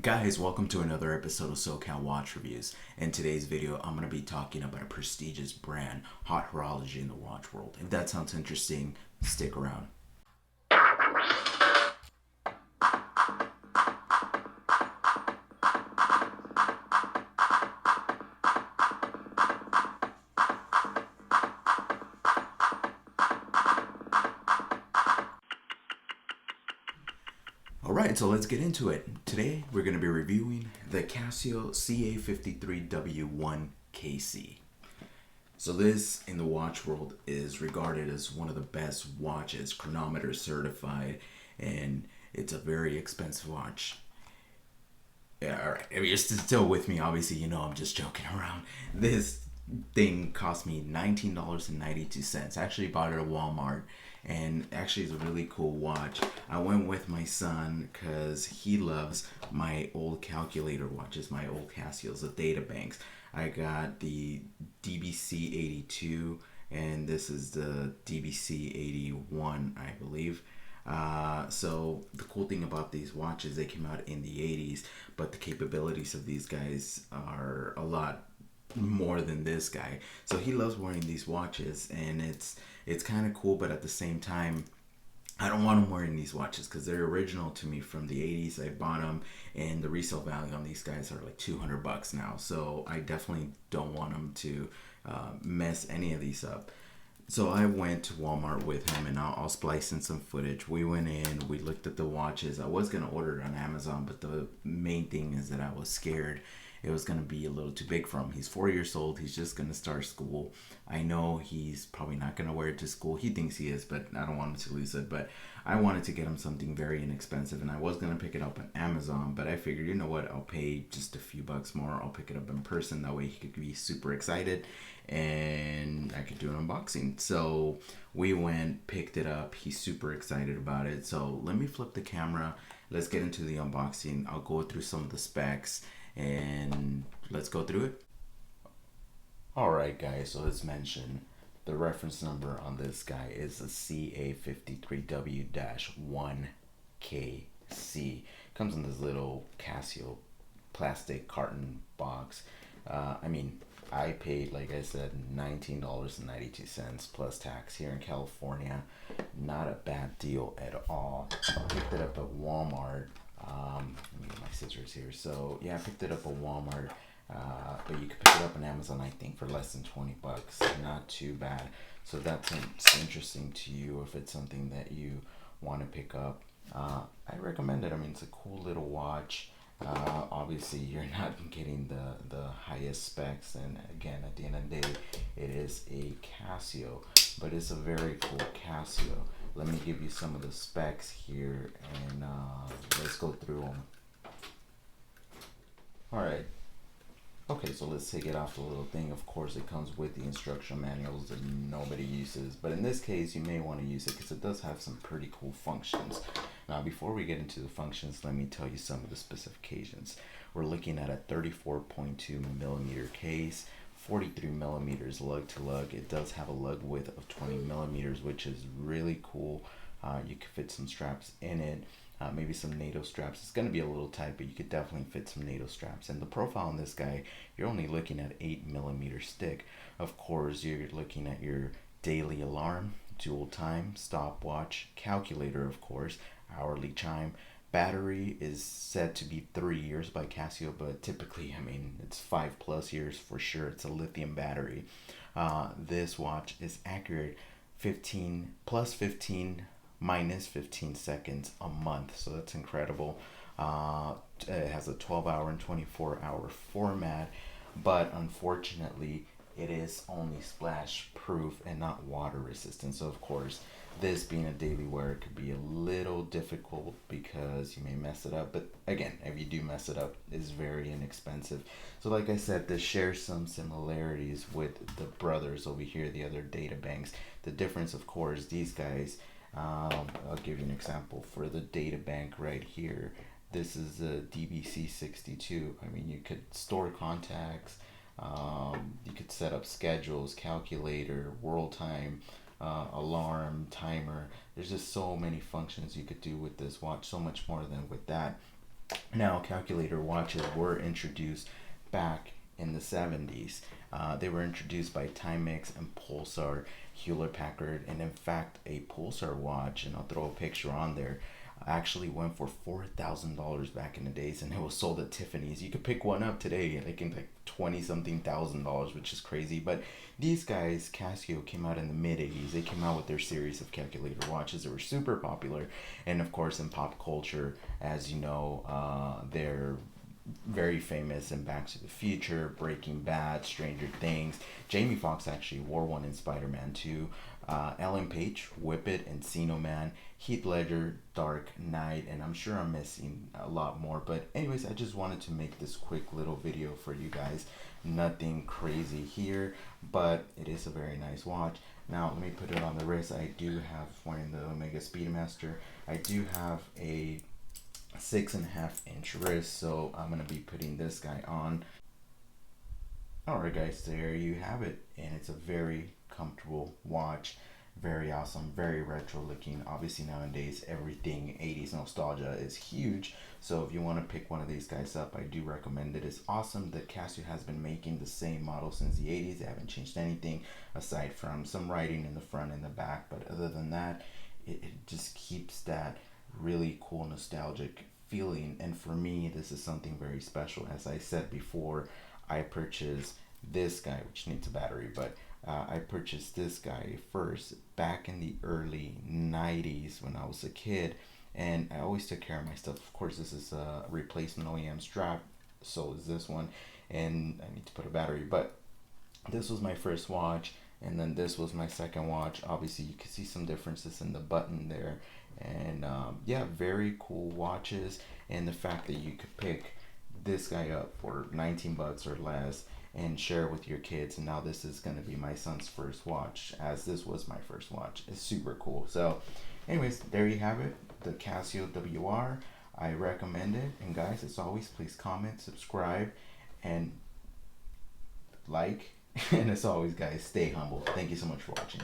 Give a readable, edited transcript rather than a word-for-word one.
Guys, welcome to another episode of SoCal Watch Reviews. In today's video, I'm going to be talking about a prestigious brand, hot horology in the watch world. If that sounds interesting, stick around. Alright, so let's get into it. Today, we're going to be reviewing the Casio CA53W-1KC. So this, in the watch world, is regarded as one of the best watches, chronometer certified, and it's a very expensive watch. Yeah, alright, if you're still with me, obviously you know I'm just joking around. This thing cost me $19.92. I actually bought it at Walmart, and actually it's a really cool watch. I went with my son because he loves my old calculator watches, my old Casios, the data banks. I got the DBC 82, and this is the DBC 81, I believe. So the cool thing about these watches, they came out in the 80s, but the capabilities of these guys are a lot more than this guy. So he loves wearing these watches, and it's kind of cool, but at the same time, I don't want him wearing these watches because they're original to me from the 80s. I bought them, and the resale value on these guys are like $200 now. So I definitely don't want him to mess any of these up. So I went to Walmart with him, and I'll splice in some footage. We went in, we looked at the watches. I was going to order it on Amazon, but the main thing is that I was scared it was going to be a little too big for him. He's 4 years old. He's just going to start school. I know he's probably not going to wear it to school. He thinks he is, but I don't want him to lose it. But I wanted to get him something very inexpensive, and I was going to pick it up on Amazon, but I figured, you know what, I'll pay just a few bucks more. I'll pick it up in person. That way he could be super excited, and I could do an unboxing. So we went, picked it up. He's super excited about it. So let me flip the camera. Let's get into the unboxing. I'll go through some of the specs, and let's go through it. Alright guys, so as mentioned, the reference number on this guy is the CA53W-1KC. Comes in this little Casio plastic carton box. I paid, like I said, $19.92 plus tax here in California. Not a bad deal at all. I picked it up at Walmart. Let me get my scissors here. So yeah, I picked it up at Walmart, but you could pick it up on Amazon, I think, for less than $20. Not too bad. So that's interesting to you if it's something that you want to pick up. I recommend it. I mean, it's a cool little watch. Obviously you're not getting the highest specs, and again, at the end of the day, it is a Casio, but it's a very cool Casio. Let me give you some of the specs here, and let's go through them. Alright, okay, so let's take it off the little thing. Of course, it comes with the instruction manuals that nobody uses, but in this case you may want to use it because it does have some pretty cool functions. Now, before we get into the functions, let me tell you some of the specifications. We're looking at a 34.2 millimeter case, 43 millimeters lug to lug. It does have a lug width of 20 millimeters, which is really cool. You could fit some straps in it, maybe some NATO straps. It's going to be a little tight, but you could definitely fit some NATO straps. And the profile on this guy, you're only looking at 8 millimeter stick. Of course, you're looking at your daily alarm, dual time, stopwatch, calculator, of course, hourly chime. Battery is said to be 3 years by Casio, but typically, I mean, it's 5+ years for sure. It's a lithium battery. This watch is accurate 15 plus 15 minus 15 seconds a month, so that's incredible. It has a 12-hour and 24-hour format, but unfortunately it is only splash proof and not water resistant. So of course, this being a daily wear, it could be a little difficult because you may mess it up, but again, if you do mess it up, it's very inexpensive. So like I said, this shares some similarities with the brothers over here, the other data banks. The difference, of course, these guys, I'll give you an example. For the data bank right here, this is a DBC 62. I mean, you could store contacts, you could set up schedules, calculator, world time, alarm, timer. There's just so many functions you could do with this watch, so much more than with that. Now, calculator watches were introduced back in the 70s. They were introduced by Timex and Pulsar, Hewlett Packard, and in fact, a Pulsar watch, and I'll throw a picture on there, actually went for $4,000 back in the days, and it was sold at Tiffany's. You could pick one up today, like in like 20 something thousand dollars, which is crazy. But these guys, Casio, came out in the mid 80s. They came out with their series of calculator watches that were super popular, and of course, in pop culture, as you know, they're very famous in Back to the Future, Breaking Bad, Stranger Things. Jamie Foxx actually wore one in Spider-Man 2. Ellen Page, Whip It, Encino Man, Heath Ledger, Dark Knight, and I'm sure I'm missing a lot more. But anyways, I just wanted to make this quick little video for you guys. Nothing crazy here, but it is a very nice watch. Now let me put it on the wrist. I do have wearing the Omega Speedmaster. I do have a 6.5-inch wrist, so I'm gonna be putting this guy on. Alright guys, there you have it, and it's a very comfortable watch, very awesome, very retro looking. Obviously nowadays everything 80s nostalgia is huge, so if you want to pick one of these guys up, I do recommend it. It's awesome that Casio has been making the same model since the 80s. They haven't changed anything aside from some writing in the front and the back, but other than that, it just keeps that really cool nostalgic feeling. And for me, this is something very special. As I said before, I purchased this guy, which needs a battery, but I purchased this guy first back in the early 90s when I was a kid, and I always took care of my stuff. Of course, this is a replacement OEM strap, so is this one, and I need to put a battery, but this was my first watch, and then this was my second watch. Obviously you can see some differences in the button there, and yeah, very cool watches. And the fact that you could pick this guy up for 19 bucks or less and share with your kids, and now this is going to be my son's first watch, as this was my first watch. It's super cool. So anyways, there you have it, the Casio WR. I recommend it, and guys, as always, please comment, subscribe, and like. And as always, guys, stay humble. Thank you so much for watching.